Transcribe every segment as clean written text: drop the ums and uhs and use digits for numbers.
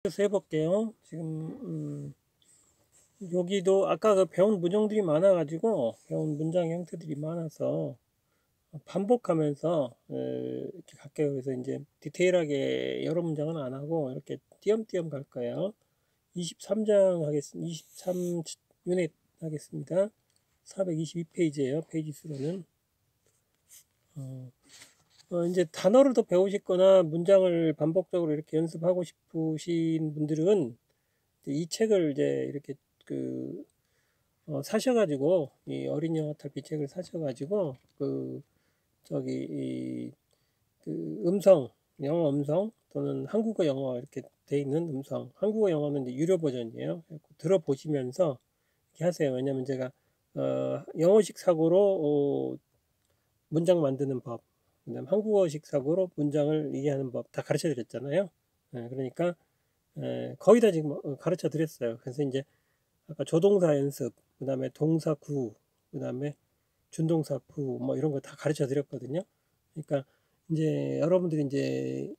그래서 해볼게요. 지금 여기도 아까 그 배운 문형들이 많아가지고 배운 문장 형태들이 많아서 반복하면서 이렇게 갈게요. 그래서 이제 디테일하게 여러 문장은 안 하고 이렇게 띄엄띄엄 갈 거예요. 23장 하겠습니다. 23 유닛 하겠습니다. 422페이지예요. 페이지 수로는. 이제 단어를 더 배우시거나 문장을 반복적으로 이렇게 연습하고 싶으신 분들은 이 책을 이제 이렇게 사셔가지고 이 어린 영어 탈피 책을 사셔가지고 영어 음성 또는 한국어 영어 이렇게 돼 있는 음성, 한국어 영어는 이제 유료 버전이에요. 들어보시면서 이렇게 하세요. 왜냐면 제가 영어식 사고로 문장 만드는 법, 그다음 한국어식 사고로 문장을 이해하는 법 다 가르쳐 드렸잖아요. 그러니까 거의 다 지금 가르쳐 드렸어요. 그래서 이제 아까 조동사 연습, 그 다음에 동사 구, 그 다음에 준동사 구, 뭐 이런 거 다 가르쳐 드렸거든요. 그러니까 이제 여러분들이 이제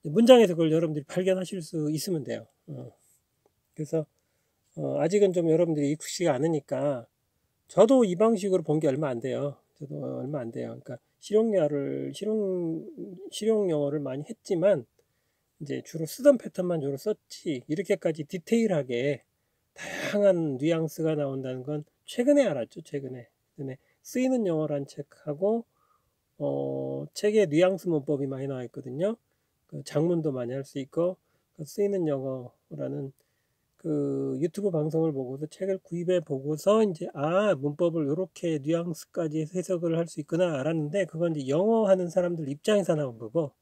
문장에서 그걸 여러분들이 발견하실 수 있으면 돼요. 그래서 아직은 좀 여러분들이 익숙치가 않으니까 저도 이 방식으로 본 게 얼마 안 돼요. 저도 얼마 안 돼요. 그러니까 실용 영어를 많이 했지만 이제 주로 쓰던 패턴만 주로 썼지 이렇게까지 디테일하게 다양한 뉘앙스가 나온다는 건 최근에 알았죠. 최근에 쓰이는 영어란 책하고 책에 뉘앙스 문법이 많이 나와 있거든요. 그 장문도 많이 할 수 있고 그 쓰이는 영어라는 그 유튜브 방송을 보고서 책을 구입해 보고서 이제 문법을 이렇게 뉘앙스까지 해석을 할 수 있구나 알았는데 그건 이제 영어 하는 사람들 입장에서 나온 거고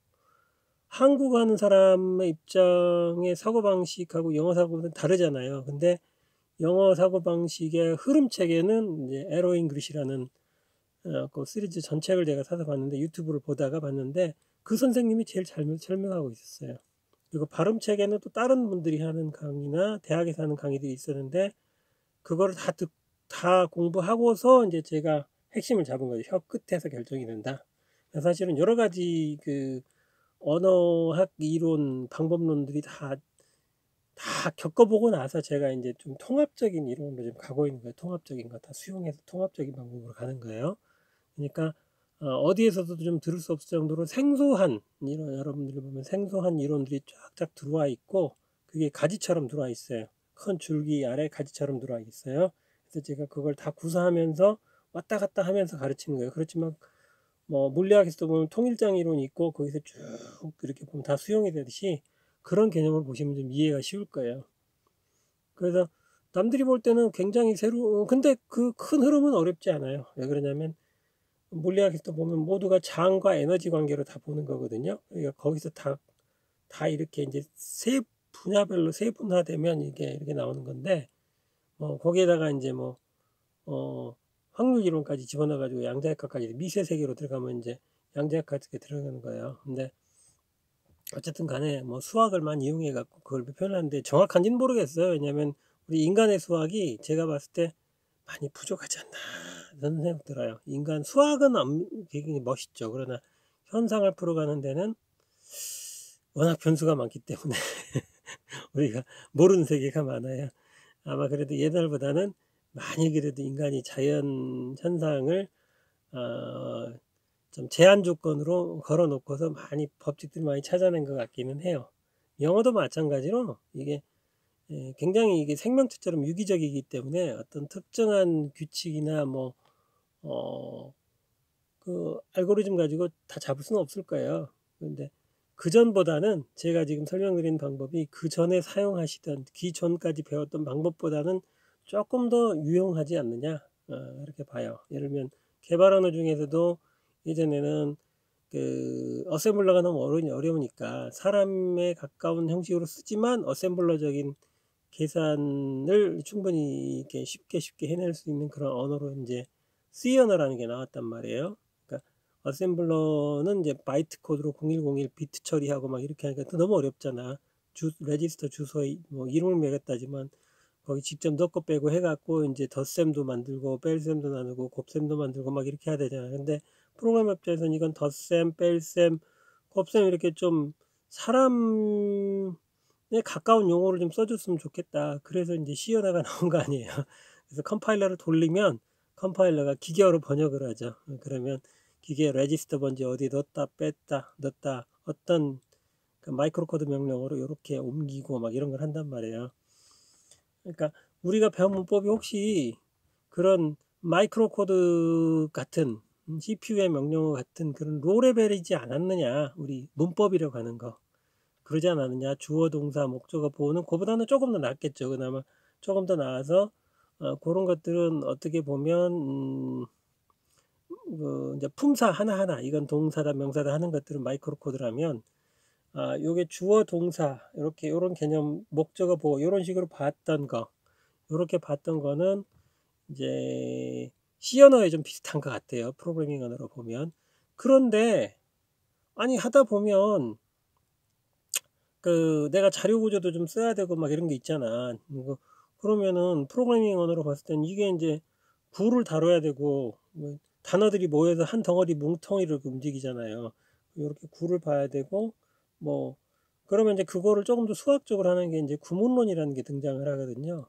한국어 하는 사람의 입장의 사고방식하고 영어 사고는 다르잖아요. 근데 영어 사고방식의 흐름책에는 이제 에로 잉글리시라는 그 시리즈 전책을 제가 사서 봤는데 유튜브를 보다가 봤는데 그 선생님이 제일 잘 설명하고 있었어요. 그리고 발음책에는 또 다른 분들이 하는 강의나 대학에서 하는 강의들이 있었는데 그거를 다 공부하고서 이제 제가 핵심을 잡은 거죠. 혀 끝에서 결정이 된다. 사실은 여러 가지 그 언어학 이론 방법론들이 다 겪어보고 나서 제가 이제 좀 통합적인 이론으로 좀 가고 있는 거예요. 통합적인 거 다 수용해서 통합적인 방법으로 가는 거예요. 그러니까 어디에서도 좀 들을 수 없을 정도로 생소한 이론, 여러분들이 보면 생소한 이론들이 쫙쫙 들어와 있고 그게 가지처럼 들어와 있어요. 큰 줄기 아래 가지처럼 들어와 있어요. 그래서 제가 그걸 다 구사하면서 왔다 갔다 하면서 가르치는 거예요. 그렇지만 뭐 물리학에서도 보면 통일장 이론이 있고 거기서 쭉 이렇게 보면 다 수용이 되듯이 그런 개념을 보시면 좀 이해가 쉬울 거예요. 그래서 남들이 볼 때는 굉장히 근데 그 큰 흐름은 어렵지 않아요. 왜 그러냐면 물리학에서 보면 모두가 장과 에너지 관계로 다 보는 거거든요. 그러니까 거기서 다 이렇게 이제 세 분야별로 세분화되면 이게 이렇게 나오는 건데, 거기에다가 이제 확률 이론까지 집어넣어가지고 양자역학까지 미세 세계로 들어가면 이제 양자역학에 들어가는 거예요. 근데 어쨌든 간에 수학을 많이 이용해갖고 그걸 표현하는데 정확한지는 모르겠어요. 왜냐면 우리 인간의 수학이 제가 봤을 때 많이 부족하지 않나 그런 생각 들어요. 인간 수학은 굉장히 멋있죠. 그러나 현상을 풀어가는 데는 워낙 변수가 많기 때문에 우리가 모르는 세계가 많아요. 아마 그래도 옛날보다는 많이 그래도 인간이 자연 현상을 좀 제한 조건으로 걸어놓고서 많이 법칙들을 많이 찾아낸 것 같기는 해요. 영어도 마찬가지로 이게 굉장히 이게 생명체처럼 유기적이기 때문에 어떤 특정한 규칙이나 그 알고리즘 가지고 다 잡을 수는 없을 거예요. 그런데 그 전보다는 제가 지금 설명드린 방법이 그 전에 사용하시던 기존까지 배웠던 방법보다는 조금 더 유용하지 않느냐 이렇게 봐요. 예를 들면 개발 언어 중에서도 예전에는 그 어셈블러가 너무 어려우니까 사람에 가까운 형식으로 쓰지만 어셈블러적인 계산을 충분히 이렇게 쉽게 해낼 수 있는 그런 언어로 이제 C 언어라는 게 나왔단 말이에요. 그러니까 어셈블러는 이제 바이트 코드로 0101 비트 처리하고 막 이렇게 하니까 너무 어렵잖아. 레지스터 주소에 이름을 매겼다지만 거기 직접 넣고 빼고 해갖고 이제 덧셈도 만들고 뺄셈도 나누고 곱셈도 만들고 막 이렇게 해야 되잖아. 근데 프로그램 입장에서는 이건 덧셈, 뺄셈, 곱셈 이렇게 좀 사람의 그냥 가까운 용어를 좀 써줬으면 좋겠다. 그래서 이제 시어나가 나온 거 아니에요. 그래서 컴파일러를 돌리면 컴파일러가 기계어로 번역을 하죠. 그러면 기계 레지스터 번지 어디 넣었다 뺐다 넣었다 어떤 그 마이크로 코드 명령어로 이렇게 옮기고 막 이런 걸 한단 말이에요. 그러니까 우리가 배운 문법이 혹시 그런 마이크로 코드 같은 CPU의 명령어 같은 그런 로 레벨이지 않았느냐, 우리 문법이라고 하는 거 그러지 않았느냐. 주어 동사 목적어 보호는 그보다는 조금 더 낫겠죠. 그나마 조금 더 나아서 그런 것들은 어떻게 보면 이제 품사 하나하나 이건 동사다 명사다 하는 것들은 마이크로 코드라면 요게 주어 동사 이렇게 요런 개념 목적어 보호 요런 식으로 봤던 거 요렇게 봤던 거는 이제 C 언어에 좀 비슷한 것 같아요. 프로그래밍 언어로 보면. 그런데 아니 하다 보면 그 내가 자료 구조도 좀 써야 되고 막 이런 게 있잖아. 그러면은 프로그래밍 언어로 봤을 땐 이게 이제 구를 다뤄야 되고 뭐 단어들이 모여서 한 덩어리 뭉텅이를 움직이잖아요. 이렇게 구를 봐야 되고 뭐 그러면 이제 그거를 조금 더 수학적으로 하는 게 이제 구문론이라는 게 등장을 하거든요.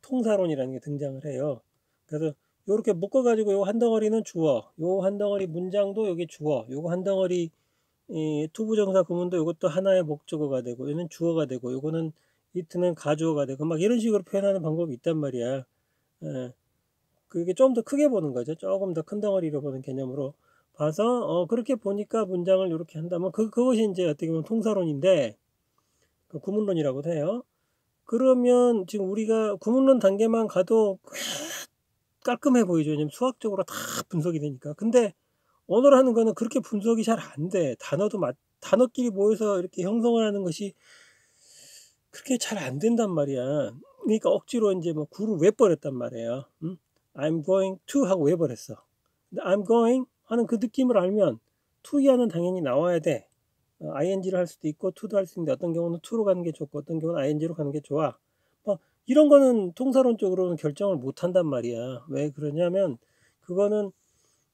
통사론이라는 게 등장을 해요. 그래서 요렇게 묶어 가지고 요 한 덩어리는 주어, 요 한 덩어리 문장도 여기 주어, 요거 한 덩어리 투부정사 구문도 이것도 하나의 목적어가 되고 얘는 주어가 되고 요거는 이트는 가주어가 되고 막 이런 식으로 표현하는 방법이 있단 말이야. 예. 그게 좀 더 크게 보는 거죠. 조금 더 큰 덩어리로 보는 개념으로 봐서 그렇게 보니까 문장을 이렇게 한다면 그것이 이제 어떻게 보면 통사론인데 그 구문론이라고도 해요. 그러면 지금 우리가 구문론 단계만 가도 꽤 깔끔해 보이죠. 왜냐면 수학적으로 다 분석이 되니까. 근데 언어를 하는 거는 그렇게 분석이 잘 안 돼. 단어끼리 모여서 이렇게 형성을 하는 것이 그렇게 잘 안 된단 말이야. 그러니까 억지로 이제 뭐 구를 외버렸단 말이에요. I'm going to 하고 외버렸어. 근데 I'm going 하는 그 느낌을 알면 to야는 당연히 나와야 돼. ing를 할 수도 있고 to도 할 수 있는데 어떤 경우는 to로 가는 게 좋고 어떤 경우는 ing로 가는 게 좋아. 뭐 이런 거는 통사론적으로는 결정을 못 한단 말이야. 왜 그러냐면 그거는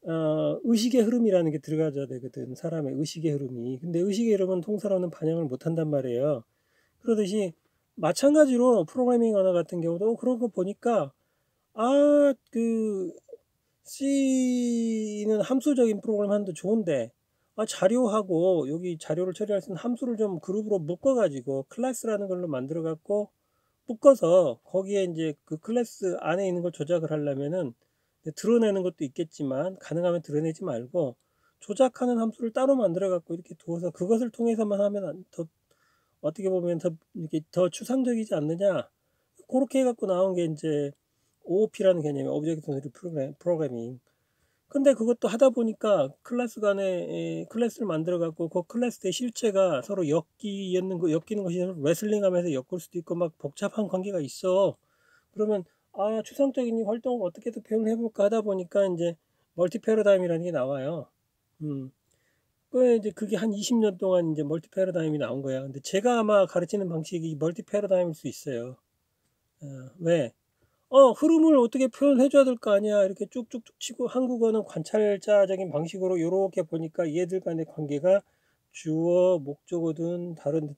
의식의 흐름이라는 게 들어가져야 되거든. 사람의 의식의 흐름이. 근데 의식의 흐름은 통사론은 반영을 못 한단 말이에요. 그러듯이 마찬가지로 프로그래밍 언어 같은 경우도 그런 거 보니까 그 C는 함수적인 프로그램 하는데 좋은데 자료하고 여기 자료를 처리할 수 있는 함수를 좀 그룹으로 묶어 가지고 클래스라는 걸로 만들어 갖고 묶어서 거기에 이제 그 클래스 안에 있는 걸 조작을 하려면은 드러내는 것도 있겠지만 가능하면 드러내지 말고 조작하는 함수를 따로 만들어 갖고 이렇게 두어서 그것을 통해서만 하면 더 어떻게 보면 더 이렇게 더 추상적이지 않느냐. 그렇게 해갖고 나온 게 이제 OOP라는 개념이 오브젝트 오리엔티드 프로그래밍. 근데 그것도 하다 보니까 클래스 간에 클래스를 만들어 갖고 그 클래스의 실체가 서로 엮이는 것이 레슬링하면서 엮을 수도 있고 막 복잡한 관계가 있어. 그러면 추상적인 활동을 어떻게든 표현해 볼까 하다 보니까 이제 멀티 패러다임이라는 게 나와요. 그 이제 그게 한 20년 동안 이제 멀티 패러다임이 나온 거야. 근데 제가 아마 가르치는 방식이 멀티 패러다임일 수 있어요. 왜? 흐름을 어떻게 표현해 줘야 될 거 아니야. 이렇게 쭉쭉쭉 치고 한국어는 관찰자적인 방식으로 요렇게 보니까 얘들 간의 관계가 주어, 목적어든 다른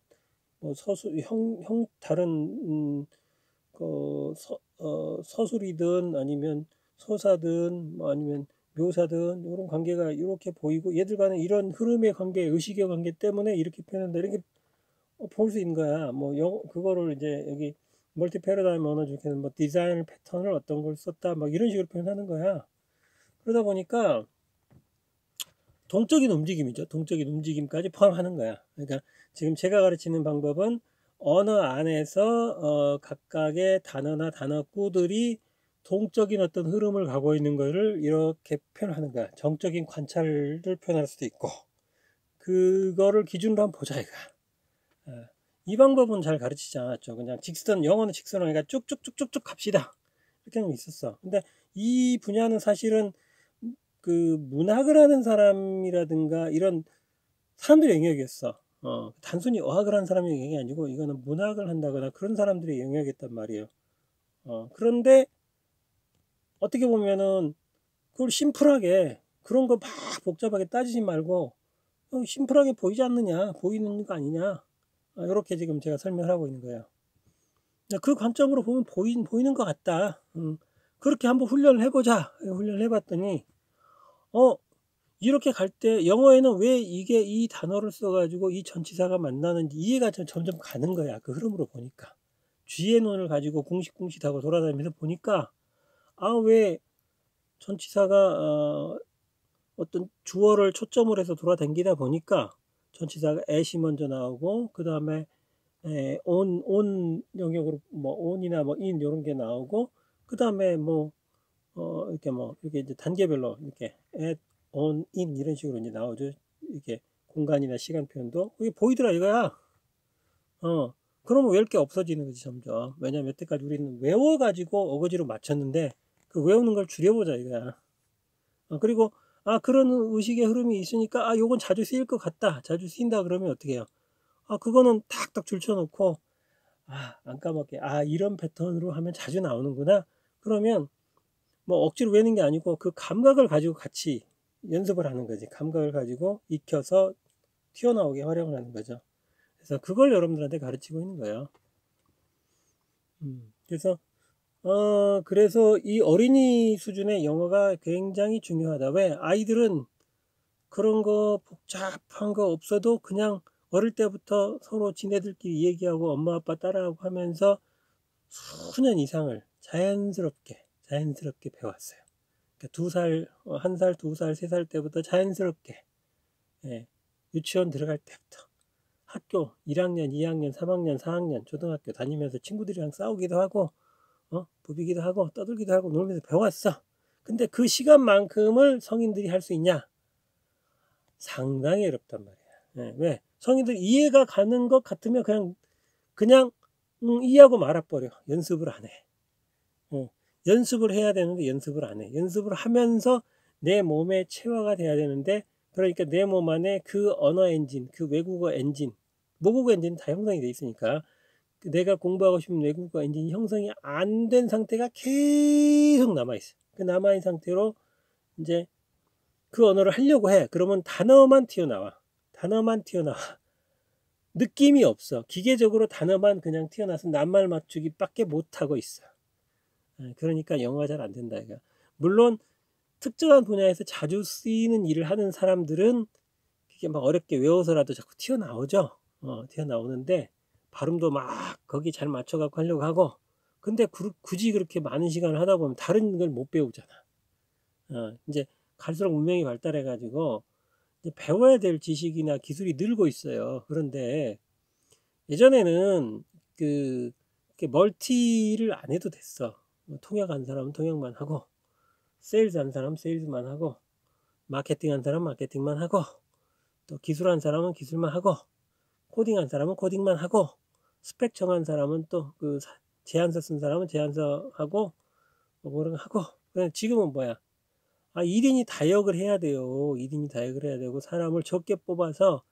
뭐 다른 서술이든 아니면 서사든 뭐 아니면 묘사든 이런 관계가 이렇게 보이고 얘들 간의 이런 흐름의 관계, 의식의 관계 때문에 이렇게 표현한다. 이렇게 볼 수 있는 거야. 뭐 그거를 이제 여기 멀티 패러다임 언어 중에는 뭐 디자인 패턴을 어떤 걸 썼다 막 이런 식으로 표현하는 거야. 그러다 보니까 동적인 움직임이죠. 동적인 움직임까지 포함하는 거야. 그러니까 지금 제가 가르치는 방법은 언어 안에서 각각의 단어나 단어구들이 동적인 어떤 흐름을 가고 있는 거를 이렇게 표현하는 거야. 정적인 관찰을 표현할 수도 있고 그거를 기준으로 한번 보자 이거. 이 방법은 잘 가르치지 않았죠. 그냥 영어는 직선으로 그러니까 쭉쭉쭉쭉쭉 갑시다. 이렇게 하는 게 있었어. 근데 이 분야는 사실은 그 문학을 하는 사람이라든가 이런 사람들의 영역이었어. 단순히 어학을 하는 사람의 영역이 아니고 이거는 문학을 한다거나 그런 사람들의 영역이었단 말이에요. 그런데 어떻게 보면은 그걸 심플하게 그런 거 막 복잡하게 따지지 말고 심플하게 보이지 않느냐, 보이는 거 아니냐. 이렇게 지금 제가 설명을 하고 있는 거예요. 그 관점으로 보면 보이는 것 같다. 그렇게 한번 훈련을 해보자. 훈련을 해봤더니 이렇게 갈 때 영어에는 왜 이게 이 단어를 써가지고 이 전치사가 만나는지 이해가 점점 가는 거야. 그 흐름으로 보니까. GN원을 가지고 궁시하고 돌아다니면서 보니까 왜 전치사가 어떤 주어를 초점으로 해서 돌아다니다 보니까 전치사가 at이 먼저 나오고 그 다음에 on 영역으로 on이나 in 이런 게 나오고 그 다음에 이렇게 이제 단계별로 이렇게 at, on, in 이런 식으로 이제 나오죠. 이렇게 공간이나 시간 표현도 그게 보이더라 이거야. 그러면 외울 게 없어지는 거지 점점. 왜냐면 여태까지 우리는 외워가지고 어거지로 맞췄는데 그 외우는 걸 줄여보자 이거야. 그리고 그런 의식의 흐름이 있으니까 요건 자주 쓰일 것 같다. 자주 쓰인다 그러면 어떻게 해요? 그거는 탁탁 줄쳐놓고 안 까먹게. 이런 패턴으로 하면 자주 나오는구나. 그러면 뭐 억지로 외우는 게 아니고 그 감각을 가지고 같이 연습을 하는 거지. 감각을 가지고 익혀서 튀어나오게 활용을 하는 거죠. 그래서 그걸 여러분들한테 가르치고 있는 거예요. 그래서 이 어린이 수준의 영어가 굉장히 중요하다. 왜? 아이들은 그런 거 복잡한 거 없어도 그냥 어릴 때부터 서로 지네들끼리 얘기하고 엄마 아빠 따라하고 하면서 수년 이상을 자연스럽게 배웠어요. 그러니까 2살, 1살, 2살, 3살 때부터 자연스럽게 유치원 들어갈 때부터 학교 1학년, 2학년, 3학년, 4학년 초등학교 다니면서 친구들이랑 싸우기도 하고 부비기도 하고 떠들기도 하고 놀면서 배웠어. 근데 그 시간만큼을 성인들이 할 수 있냐? 상당히 어렵단 말이야. 왜? 성인들 이해가 가는 것 같으면 그냥 이해하고 말아버려. 연습을 안 해. 연습을 해야 되는데 연습을 안 해. 연습을 하면서 내 몸에 체화가 돼야 되는데 그러니까 내 몸 안에 그 언어 엔진, 그 외국어 엔진, 모국어 엔진은 다 형성이 돼 있으니까 내가 공부하고 싶은 외국어 엔진이 형성이 안 된 상태가 계속 남아있어. 그 남아있는 상태로 이제 그 언어를 하려고 해. 그러면 단어만 튀어나와. 느낌이 없어. 기계적으로 단어만 그냥 튀어나와서 낱말 맞추기 밖에 못하고 있어. 그러니까 영어가 잘 안 된다. 이거. 물론 특정한 분야에서 자주 쓰이는 일을 하는 사람들은 이게 막 어렵게 외워서라도 자꾸 튀어나오죠. 튀어나오는데 발음도 막 거기 잘 맞춰갖고 하려고 하고 근데 굳이 그렇게 많은 시간을 하다 보면 다른 걸 못 배우잖아. 이제 갈수록 문명이 발달해가지고 이제 배워야 될 지식이나 기술이 늘고 있어요. 그런데 예전에는 이렇게 멀티를 안 해도 됐어. 통역 한 사람은 통역만 하고 세일즈 한 사람은 세일즈만 하고 마케팅 한 사람은 마케팅만 하고 또 기술한 사람은 기술만 하고 코딩한 사람은 코딩만 하고 스펙 정한 사람은 또 그 제안서 쓴 사람은 제안서 하고 뭐런 거 하고 지금은 뭐야 1인이 다역을 해야 돼요. 1인이 다역을 해야 되고 사람을 적게 뽑아서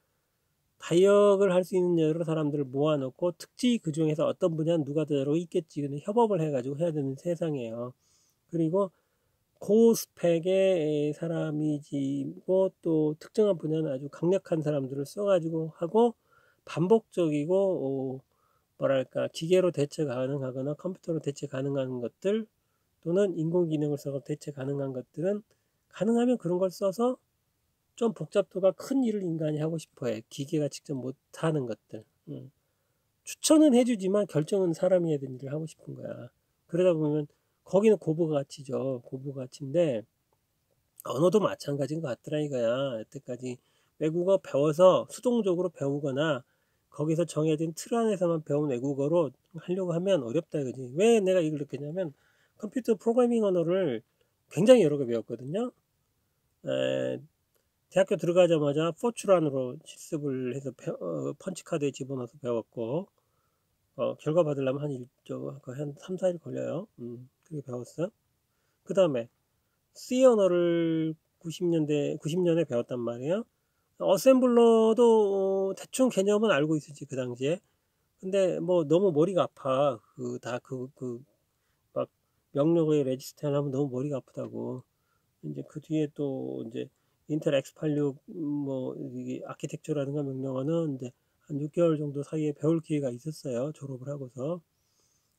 다역을 할 수 있는 여러 사람들을 모아놓고 특지 그 중에서 어떤 분야는 누가 더 잘하고 있겠지. 근데 협업을 해가지고 해야 되는 세상이에요. 그리고 고스펙의 사람이지고 또 특정한 분야는 아주 강력한 사람들을 써가지고 하고 반복적이고 뭐랄까 기계로 대체 가능하거나 컴퓨터로 대체 가능한 것들 또는 인공지능을 써서 대체 가능한 것들은 가능하면 그런 걸 써서 좀 복잡도가 큰 일을 인간이 하고 싶어해. 기계가 직접 못하는 것들. 추천은 해주지만 결정은 사람이 해야 되는 일을 하고 싶은 거야. 그러다 보면 거기는 고부가치죠. 고부가치인데 언어도 마찬가지인 것 같더라 이거야. 여태까지 외국어 배워서 수동적으로 배우거나 거기서 정해진 틀 안에서만 배운 외국어로 하려고 하면 어렵다 이거지. 왜 내가 이걸 느꼈냐면 컴퓨터 프로그래밍 언어를 굉장히 여러 개 배웠거든요. 대학교 들어가자마자 포츄란으로 실습을 해서 펀치카드에 집어넣어서 배웠고 결과 받으려면 한 3, 4일 걸려요. 그렇게 배웠어요. 그 다음에 C 언어를 90년에 배웠단 말이에요. 어셈블러도 대충 개념은 알고 있었지 그 당시에. 근데 뭐 너무 머리가 아파. 막 명령어에 레지스트를 하면 너무 머리가 아프다고. 이제 그 뒤에 또 이제 인텔 X86 이게 아키텍처라든가 명령어는 이제 한 6개월 정도 사이에 배울 기회가 있었어요. 졸업을 하고서.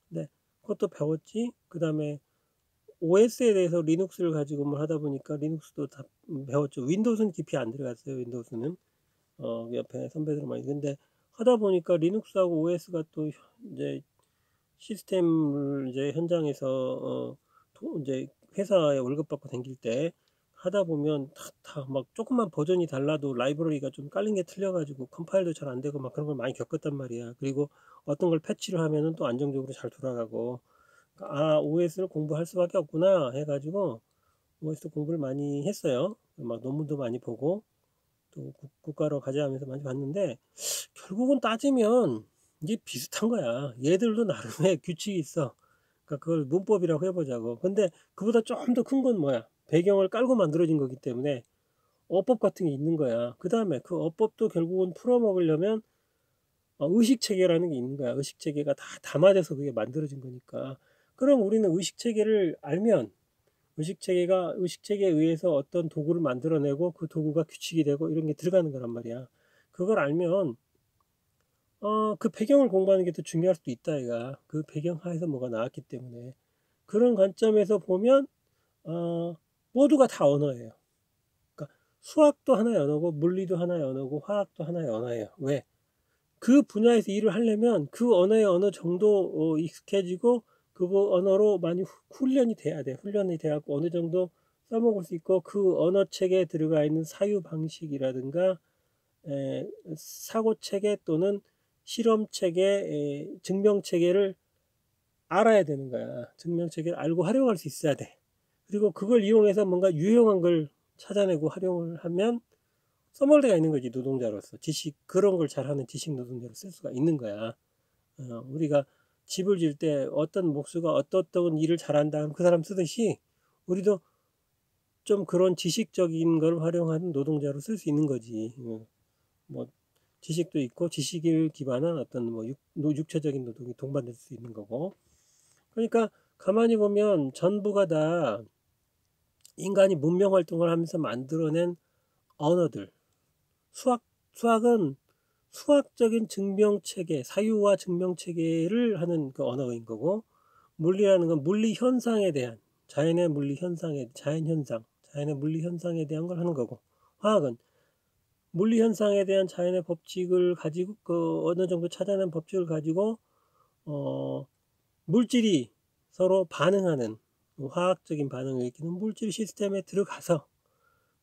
근데 그것도 배웠지. 그 다음에 OS에 대해서 리눅스를 가지고 뭘 하다 보니까 리눅스도 다 배웠죠. 윈도우즈는 깊이 안 들어갔어요. 윈도우즈는 옆에 선배들 많이. 근데 하다 보니까 리눅스하고 OS가 또 이제 시스템을 이제 현장에서 이제 회사에 월급 받고 다닐 때 하다 보면 다 막 조금만 버전이 달라도 라이브러리가 좀 깔린 게 틀려가지고 컴파일도 잘 안 되고 막 그런 걸 많이 겪었단 말이야. 그리고 어떤 걸 패치를 하면은 또 안정적으로 잘 돌아가고, 아, OS를 공부할 수밖에 없구나 해가지고 OS 공부를 많이 했어요. 막 논문도 많이 보고 또 국가로 가자 하면서 많이 봤는데, 결국은 따지면 이게 비슷한 거야. 얘들도 나름의 규칙이 있어. 그러니까 그걸 문법이라고 해보자고. 근데 그보다 좀 더 큰 건 뭐야? 배경을 깔고 만들어진 거기 때문에 어법 같은 게 있는 거야. 그 다음에 그 어법도 결국은 풀어먹으려면 의식 체계라는 게 있는 거야. 의식 체계가 다 담아져서 그게 만들어진 거니까. 그럼 우리는 의식 체계를 알면 의식 체계에 의해서 어떤 도구를 만들어내고 그 도구가 규칙이 되고 이런 게 들어가는 거란 말이야. 그걸 알면 그 배경을 공부하는 게 더 중요할 수도 있다, 얘가. 그 배경 하에서 뭐가 나왔기 때문에. 그런 관점에서 보면, 모두가 다 언어예요. 그러니까 수학도 하나의 언어고, 물리도 하나의 언어고, 화학도 하나의 언어예요. 왜? 그 분야에서 일을 하려면 그 언어에 어느 정도 익숙해지고, 그 언어로 많이 훈련이 돼야 돼. 훈련이 돼갖고 어느 정도 써먹을 수 있고, 그 언어 책에 들어가 있는 사유 방식이라든가, 사고 체계 또는 실험 체계, 증명 체계를 알아야 되는 거야. 증명 체계를 알고 활용할 수 있어야 돼. 그리고 그걸 이용해서 뭔가 유용한 걸 찾아내고 활용을 하면 써먹을 데가 있는 거지. 노동자로서 그런 걸 잘하는 지식 노동자로 쓸 수가 있는 거야. 우리가 집을 지을 때 어떤 목수가 어떤 일을 잘한다 하면 그 사람 쓰듯이 우리도 좀 그런 지식적인 걸 활용하는 노동자로 쓸 수 있는 거지. 뭐 지식도 있고 지식을 기반한 어떤 뭐 육체적인 노동이 동반될 수 있는 거고. 그러니까 가만히 보면 전부가 다 인간이 문명 활동을 하면서 만들어낸 언어들. 수학은 수학적인 증명 체계, 사유와 증명 체계를 하는 그 언어인 거고, 물리라는 건 물리 현상에 대한, 자연의 물리 현상에, 자연의 물리 현상에 대한 걸 하는 거고, 화학은 물리 현상에 대한 자연의 법칙을 가지고 그 어느 정도 찾아낸 법칙을 가지고 물질이 서로 반응하는 화학적인 반응을 일으키는 물질 시스템에 들어가서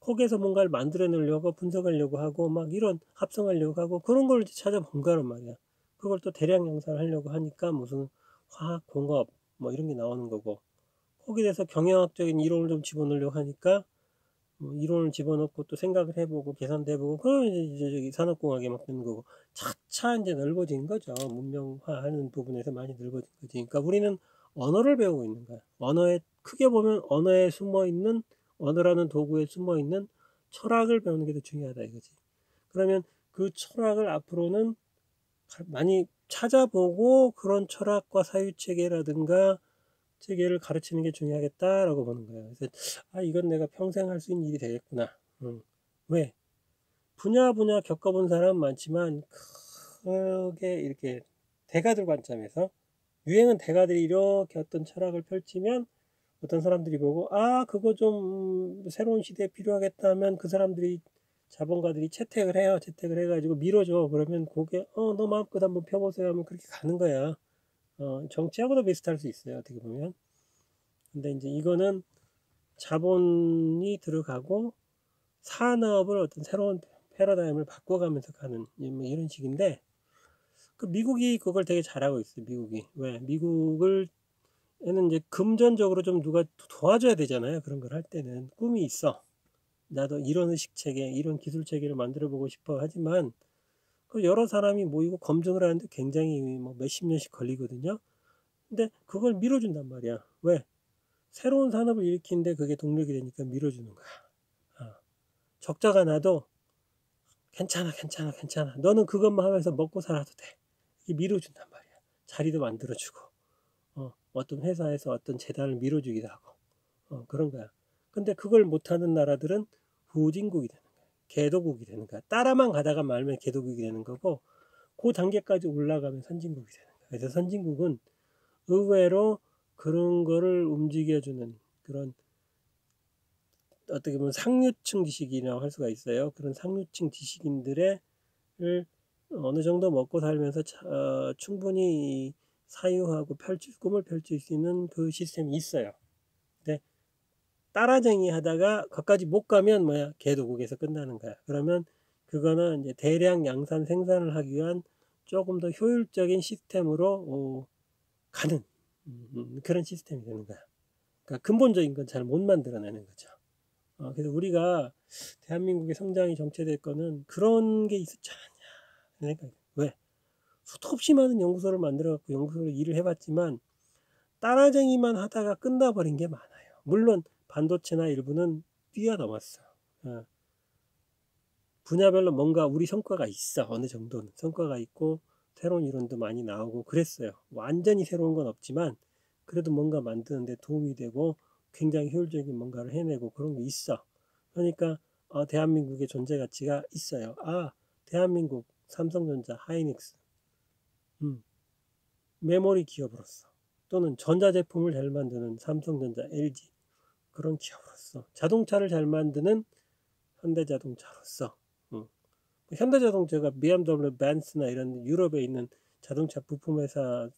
거기에서 뭔가를 만들어내려고 분석하려고 하고 막 이런 합성하려고 하고 그런 걸 찾아본 거란 말이야. 그걸 또 대량 양산을 하려고 하니까 무슨 화학 공업 뭐 이런 게 나오는 거고, 거기에 대해서 경영학적인 이론을 좀 집어넣으려고 하니까 이론을 집어넣고 또 생각을 해보고 계산도 해보고, 그러면 이제 저기 산업공학에 막 되는 거고, 차차 이제 넓어진 거죠. 문명화하는 부분에서 많이 넓어진 거지. 그러니까 우리는 언어를 배우고 있는 거야. 크게 보면 언어에 숨어 있는, 언어라는 도구에 숨어 있는 철학을 배우는 게 더 중요하다 이거지. 그러면 그 철학을 앞으로는 많이 찾아보고 그런 철학과 사유체계라든가 체계를 가르치는 게 중요하겠다라고 보는 거예요. 그래서 이건 내가 평생 할 수 있는 일이 되겠구나. 왜? 분야 겪어본 사람은 많지만 크게 이렇게 대가들 관점에서, 유행은 대가들이 이렇게 어떤 철학을 펼치면 어떤 사람들이 보고 그거 좀 새로운 시대에 필요하겠다 하면 그 사람들이, 자본가들이 채택을 해요. 채택을 해가지고 밀어줘. 그러면 그게 너 마음껏 한번 펴보세요 하면 그렇게 가는 거야. 정치하고도 비슷할 수 있어요. 어떻게 보면. 근데 이제 이거는 자본이 들어가고 산업을 어떤 새로운 패러다임을 바꿔가면서 가는 뭐 이런 식인데, 그 미국이 그걸 되게 잘하고 있어요. 미국이. 왜? 미국을 에는 이제 금전적으로 좀 누가 도와줘야 되잖아요. 그런 걸 할 때는 꿈이 있어. 나도 이런 의식 체계, 이런 기술 체계를 만들어 보고 싶어 하지만 그 여러 사람이 모이고 검증을 하는데 굉장히 뭐 몇십 년씩 걸리거든요. 근데 그걸 밀어준단 말이야. 왜? 새로운 산업을 일으키는데 그게 동력이 되니까 밀어주는 거야. 적자가 나도 괜찮아. 너는 그것만 하면서 먹고 살아도 돼. 이게 밀어준단 말이야. 자리도 만들어주고, 어떤 회사에서 어떤 재단을 밀어주기도 하고, 그런 거야. 근데 그걸 못하는 나라들은 후진국이 되는 거야. 개도국이 되는 거야. 따라만 가다가 말면 개도국이 되는 거고, 그 단계까지 올라가면 선진국이 되는 거예요. 그래서 선진국은 의외로 그런 거를 움직여주는 그런 어떻게 보면 상류층 지식이라고 할 수가 있어요. 그런 상류층 지식인들의 어느 정도 먹고 살면서 충분히 사유하고 꿈을 펼칠 수 있는 그 시스템이 있어요. 근데 따라쟁이 하다가 거기까지 못 가면 뭐야, 개도 거기서 끝나는 거야. 그러면 그거는 이제 대량 양산 생산을 하기 위한 조금 더 효율적인 시스템으로 가는 그런 시스템이 되는 거야. 그러니까 근본적인 건 잘 못 만들어내는 거죠. 그래서 우리가 대한민국의 성장이 정체될 거는 그런 게 있었지 않냐. 그러니까 왜? 수도 없이 많은 연구소를 만들어갖고 연구소로 일을 해봤지만 따라쟁이만 하다가 끝나버린 게 많아요. 물론 반도체나 일부는 뛰어넘었어. 분야별로 뭔가 우리 성과가 있어. 어느 정도는 성과가 있고 새로운 이론도 많이 나오고 그랬어요. 완전히 새로운 건 없지만 그래도 뭔가 만드는데 도움이 되고 굉장히 효율적인 뭔가를 해내고 그런 게 있어. 그러니까 대한민국의 존재 가치가 있어요. 대한민국 삼성전자, 하이닉스 메모리 기업으로서 또는 전자제품을 잘 만드는 삼성전자, LG 그런 기업으로서 자동차를 잘 만드는 현대자동차로서 현대자동차가 BMW, 벤츠나 이런 유럽에 있는 자동차 부품회사,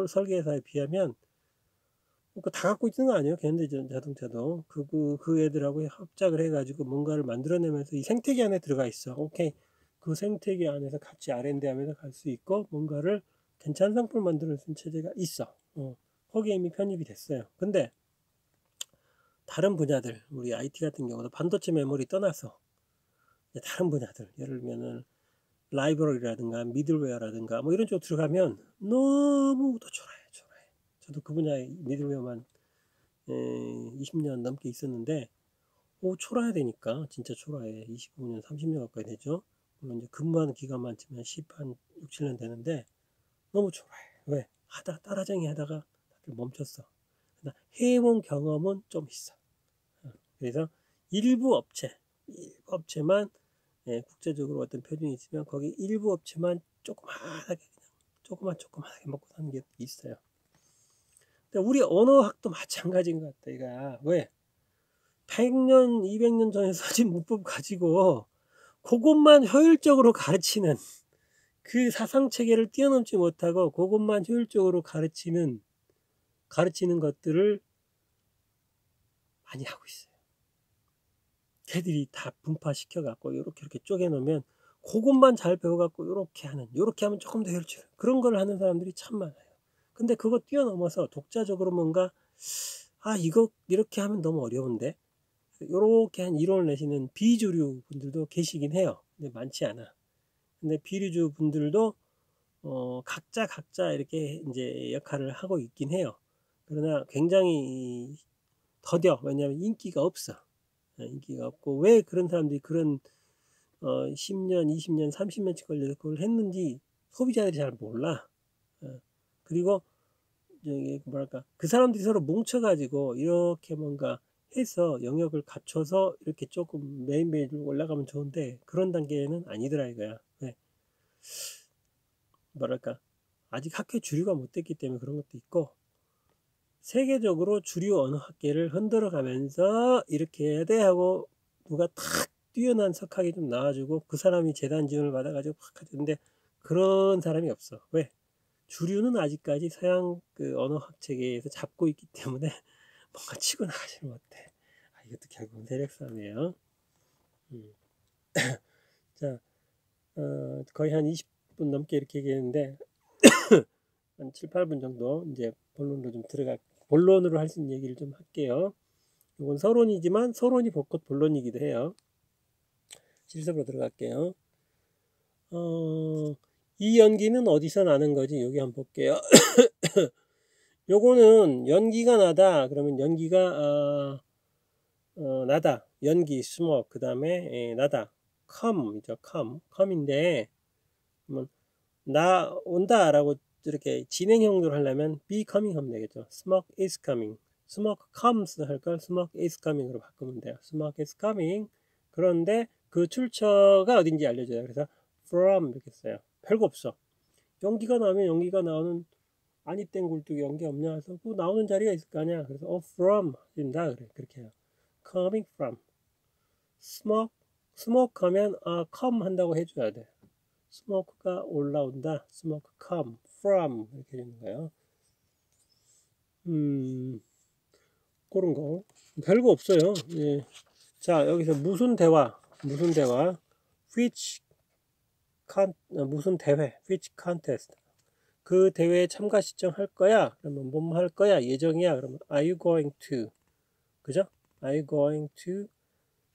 설계회사에 비하면 다 갖고 있는 거 아니에요? 현대자동차도 그 애들하고 합작을 해가지고 뭔가를 만들어내면서 이 생태계 안에 들어가 있어. 오케이, 그 생태계 안에서 같이 R&D하면서 갈 수 있고 뭔가를 괜찮은 상품을 만들어낼 수 있는 체제가 있어. 거기에 이미 편입이 됐어요. 근데 다른 분야들, 우리 IT 같은 경우도 반도체 메모리 떠나서 다른 분야들, 예를 들면은 라이브러리라든가 미들웨어라든가 뭐 이런 쪽 들어가면 너무도 초라해. 저도 그 분야에 미들웨어만 20년 넘게 있었는데 초라해야 되니까 진짜 초라해. 25년, 30년 가까이 되죠. 물론 이제 근무하는 기간만 치면 10한 6, 7년 되는데 너무 초라해. 왜? 따라쟁이 하다가 다들 멈췄어. 해본 경험은 좀 있어. 그래서 일부 업체만 국제적으로 어떤 표준이 있으면 거기 일부 업체만 조그만하게 먹고 사는 게 있어요. 근데 우리 언어학도 마찬가지인 것 같다. 이거 왜? 100년, 200년 전에 써진 문법 가지고 그것만 효율적으로 가르치는 그 사상 체계를 뛰어넘지 못하고 그것만 효율적으로 가르치는 것들을 많이 하고 있어요. 걔들이 다 분파시켜갖고 이렇게 쪼개놓으면 그것만 잘 배워갖고 이렇게 하면 조금 더 효율적. 그런 걸 하는 사람들이 참 많아요. 근데 그거 뛰어넘어서 독자적으로 뭔가 이거 이렇게 하면 너무 어려운데 이렇게 한 이론을 내시는 비주류 분들도 계시긴 해요. 근데 많지 않아. 근데 비주류 분들도 각자 이렇게 이제 역할을 하고 있긴 해요. 그러나 굉장히 더뎌. 왜냐하면 인기가 없어. 인기가 없고 왜 그런 사람들이 그런 10년, 20년, 30년씩 걸려서 그걸 했는지 소비자들이 잘 몰라. 그리고 뭐랄까 그 사람들이 서로 뭉쳐가지고 이렇게 뭔가 해서 영역을 갖춰서 이렇게 조금 매일매일 올라가면 좋은데 그런 단계는 아니더라 이거야. 왜? 뭐랄까 아직 학회 주류가 못 됐기 때문에 그런 것도 있고 세계적으로 주류 언어학계를 흔들어 가면서 이렇게 해야 돼 하고 누가 탁 뛰어난 석학이 좀 나와주고 그 사람이 재단 지원을 받아가지고 확 하는데 그런 사람이 없어. 왜? 주류는 아직까지 서양 그 언어학 체계에서 잡고 있기 때문에 뭔가 치고 나가지 못해. 이것도 결국은 세력 싸움이에요. 자, 거의 한 20분 넘게 이렇게 얘기했는데 한 7, 8분 정도 이제 본론으로 할 수 있는 얘기를 좀 할게요. 이건 서론이지만 서론이 벚꽃 본론이기도 해요. 실습으로 들어갈게요. 이 연기는 어디서 나는 거지? 여기 한번 볼게요. 요거는 연기가 나다. 그러면 연기가 나다. 연기, 스모크. 그 다음에 나다. come이죠. come인데 나 온다 라고 이렇게 진행형으로 하려면 be coming 하면 되겠죠. smoke is coming. smoke comes 할걸 smoke is coming으로 바꾸면 돼요. smoke is coming. 그런데 그 출처가 어딘지 알려줘요. 그래서 from 이렇게 써요. 별거 없어. 연기가 나오면 연기가 나오는 아니 땡 굴뚝에 연기 없냐 해서 뭐 나오는 자리가 있을 거 아니야. 그래서 from 된다 그래. 그렇게 해요. coming from. smoke 하면 come 한다고 해줘야 돼. smoke가 올라온다. smoke come from 이렇게 되는 거예요. 그런 거 별거 없어요. 예. 자, 여기서 무슨 대화 which 무슨 대회 which contest 그 대회에 참가 신청할 거야. 그러면 뭐 할 거야? 예정이야. 그러면 are you going to 그죠? are you going to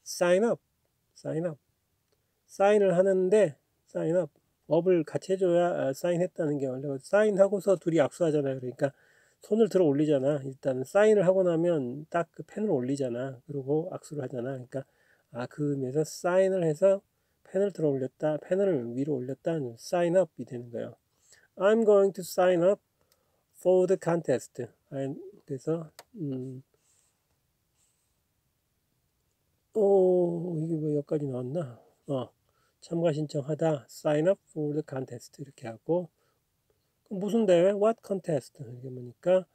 sign up 사인을 하는데 sign up 업을 같이 해줘야 사인했다는 게 원래 사인하고서 둘이 악수하잖아요. 그러니까 손을 들어 올리잖아. 일단 사인을 하고 나면 딱 그 펜을 올리잖아. 그리고 악수를 하잖아. 그러니까 그 의미에서 사인을 해서 펜을 들어 올렸다, 펜을 위로 올렸다, sign up이 되는 거예요. I'm going to sign up for the contest. 그래서 이게 왜 여기까지 나왔나? 참가 신청하다, sign up for the contest 이렇게 하고 무슨 대회? What contest? 이게 뭐니까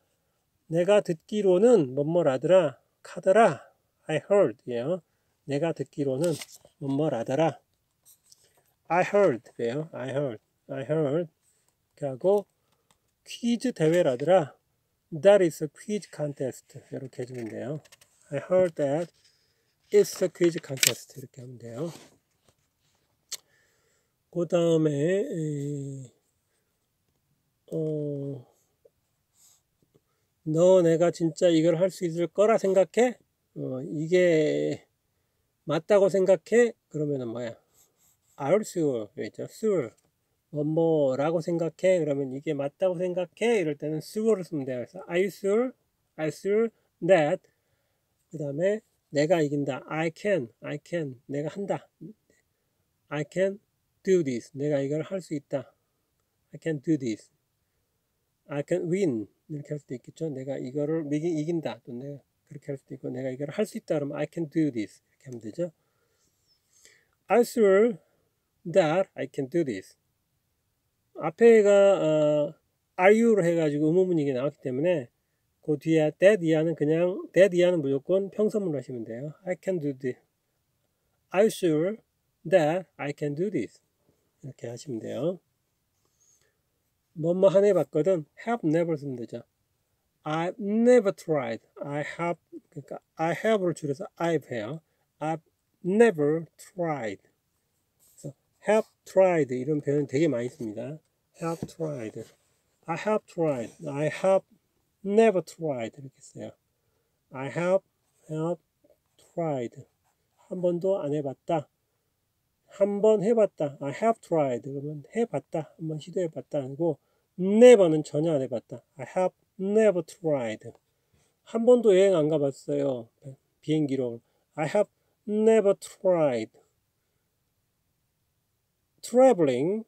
내가 듣기로는 뭐뭐라더라 카더라 I heard 예요. 내가 듣기로는 뭐뭐라더라 I heard 예요. I heard 이렇게 하고 퀴즈 대회라더라 That is a quiz contest 이렇게 해주면 돼요. I heard that it's a quiz contest 이렇게 하면 돼요. 그 다음에 너 내가 진짜 이걸 할 수 있을 거라 생각해? 이게 맞다고 생각해? 그러면은 뭐야? Are sure 있죠? sure 뭐라고 생각해? 그러면 이게 맞다고 생각해? 이럴 때는 sure를 쓰면 돼요. 그래서 Are you sure? Are you sure that 그 다음에 내가 이긴다. I can 내가 한다. I can do this 내가 이걸 할 수 있다. I can do this I can win 이렇게 할 수도 있겠죠. 내가 이거를 이긴다. 또 내가 그렇게 할 수도 있고 내가 이걸 할 수 있다 그러면 I can do this 이렇게 하면 되죠. I'm sure that I can do this. 앞에가 are you로 해가지고 의문문이 나왔기 때문에 그 뒤에 that 이하는 그냥 that 이하는 무조건 평서문으로 하시면 돼요. I can do this. I'm sure that I can do this. 이렇게 하시면 돼요. 뭐뭐 한 해봤거든. have never 쓰면 되죠. I've never tried. 그러니까 I have를 줄여서 I've 해요. I've never tried. 그래서 have tried 이런 표현 되게 많이 씁니다. have tried. I have tried. I have never tried 이렇게 써요. I have tried. 한 번도 안 해봤다. 한 번 해봤다. I have tried. 그러면 해봤다. 한 번 시도해봤다. 아니고 never는 전혀 안 해봤다. I have never tried. 한 번도 여행 안 가봤어요. 비행기로. I have never tried. traveling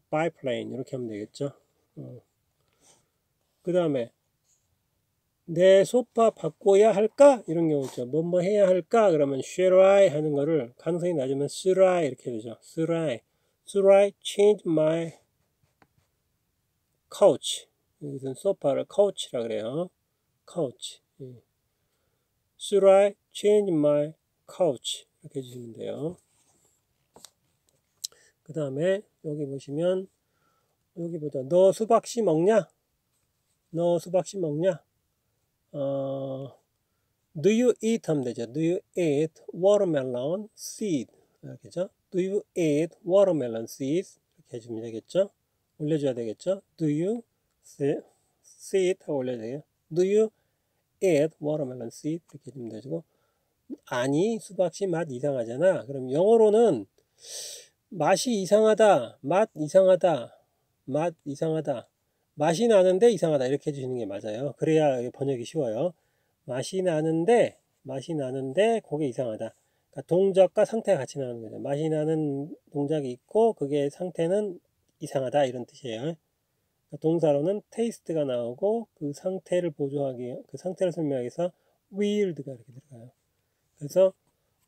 by plane 이렇게 하면 되겠죠. 그 다음에 내 소파 바꿔야 할까? 이런 경우 있죠. 뭐 해야 할까? 그러면 should I 하는 거를 가능성이 낮으면 should I 이렇게 되죠. should I change my couch? 여기서는 소파를 couch라 그래요. couch. should I change my couch? 이렇게 해주시면 돼요. 그 다음에 여기 보시면 여기 보자. 너 수박씨 먹냐? 너 수박씨 먹냐? Do you eat 하면 되죠. Do you eat watermelon seed? 이렇게죠. Do you eat watermelon seeds? 이렇게 해주면 되겠죠. 올려줘야 되겠죠. Do you see it? 하고 올려야 돼요. Do you eat watermelon seed? 이렇게 해주면 되고 아니 수박씨 맛 이상하잖아. 그럼 영어로는 맛이 이상하다, 맛 이상하다, 맛 이상하다, 맛이 나는데 이상하다 이렇게 해주시는 게 맞아요. 그래야 번역이 쉬워요. 맛이 나는데 그게 이상하다. 그러니까 동작과 상태가 같이 나오는 거죠. 맛이 나는 동작이 있고 그게 상태는 이상하다 이런 뜻이에요. 그러니까 동사로는 taste가 나오고 그 상태를 보조하기, 그 상태를 설명하기 위해서 weird가 이렇게 들어가요. 그래서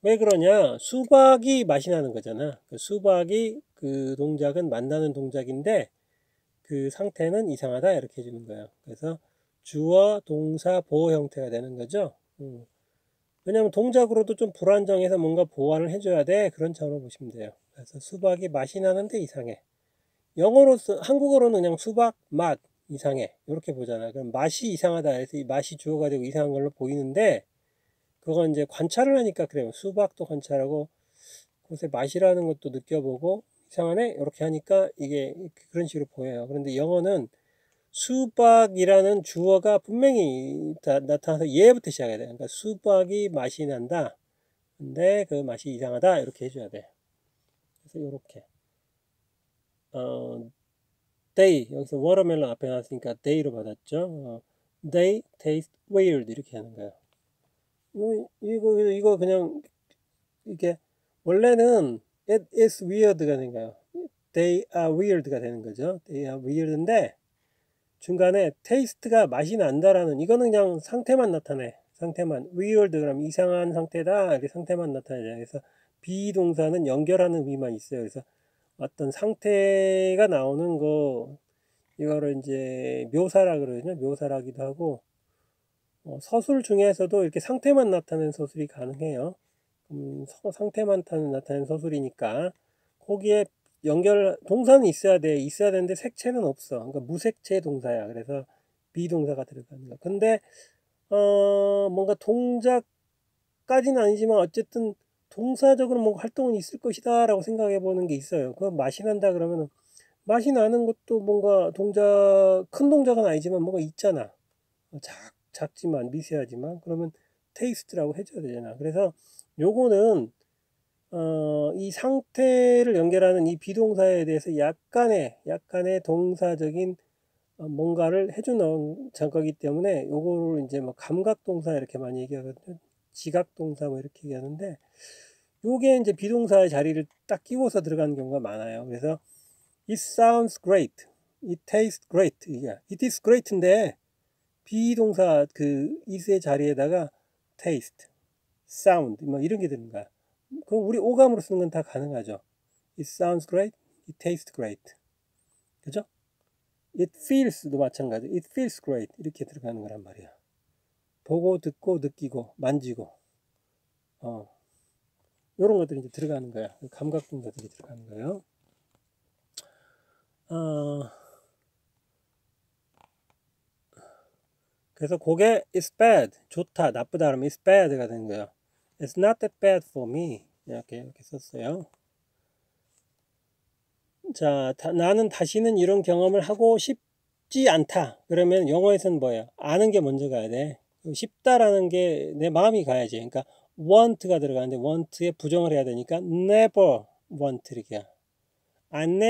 왜 그러냐? 수박이 맛이 나는 거잖아. 그 수박이 그 동작은 만나는 동작인데 그 상태는 이상하다 이렇게 해주는 거예요. 그래서 주어, 동사, 보호 형태가 되는 거죠. 왜냐하면 동작으로도 좀 불안정해서 뭔가 보완을 해줘야 돼. 그런 차원으로 보시면 돼요. 그래서 수박이 맛이 나는데 이상해. 한국어로는 그냥 수박 맛 이상해. 이렇게 보잖아. 그럼 맛이 이상하다 해서 이 맛이 주어가 되고 이상한 걸로 보이는데 그건 이제 관찰을 하니까 그래요. 수박도 관찰하고 그것의 맛이라는 것도 느껴보고 이상하네? 이렇게 하니까 이게 그런 식으로 보여요. 그런데 영어는 수박이라는 주어가 분명히 나타나서 얘부터 시작해야 돼. 그러니까 수박이 맛이 난다. 근데 그 맛이 이상하다. 이렇게 해줘야 돼. 그래서 이렇게. They, 여기서 워터멜론 앞에 나왔으니까 they로 받았죠. They taste weird. 이렇게 하는 거예요. 이거 그냥, 이게, 원래는 it is weird가 되는 거예요. They are weird가 되는 거죠. They are weird인데, 중간에 taste가 맛이 난다라는 이거는 그냥 상태만 나타내. 상태만 weird 그러면 이상한 상태다 이렇게 상태만 나타내잖아요. 그래서 비동사는 연결하는 의미만 있어요. 그래서 어떤 상태가 나오는 거 이거를 이제 묘사라 그러거든요. 묘사라기도 하고 서술 중에서도 이렇게 상태만 나타내는 서술이 가능해요. 상태만 나타내는 서술이니까 거기에 동사는 있어야 돼. 있어야 되는데 색채는 없어. 그러니까 무색채 동사야. 그래서 비동사가 들어가는 거야. 근데 뭔가 동작까지는 아니지만 어쨌든 동사적으로 뭔가 활동은 있을 것이다 라고 생각해 보는 게 있어요. 그 맛이 난다 그러면 맛이 나는 것도 뭔가 큰 동작은 아니지만 뭔가 있잖아. 작지만 미세하지만 그러면 테이스트라고 해줘야 되잖아. 그래서 요거는 이 상태를 연결하는 이 비동사에 대해서 약간의 동사적인 뭔가를 해주는 거기 때문에 요거를 이제 뭐 감각동사 이렇게 많이 얘기하거든요. 지각동사 뭐 이렇게 얘기하는데 요게 이제 비동사의 자리를 딱 끼워서 들어가는 경우가 많아요. 그래서 it sounds great, it tastes great, it is great인데 비동사 그 it의 자리에다가 taste, sound 뭐 이런 게 드는 거야. 그럼 우리 오감으로 쓰는 건 다 가능하죠. It sounds great, it tastes great. 그죠? It feels도 마찬가지. It feels great. 이렇게 들어가는 거란 말이야. 보고, 듣고, 느끼고, 만지고. 요런 것들이 이제 들어가는 거야. 감각 동사들이 들어가는 거예요. 그래서 그게 it's bad. 좋다, 나쁘다 그러면 it's bad가 되는 거예요. It's not that bad for me. 이렇게 썼어요. 자, 나는 다시는 이런 경험을 하고 싶지 않다. 그러면 영어에서는 뭐예요? 아는 게 먼저 가야 돼. 싶다라는 게 내 마음이 가야지. 그러니까 want가 들어가는데 want에 부정을 해야 되니까 never want 이렇게. I never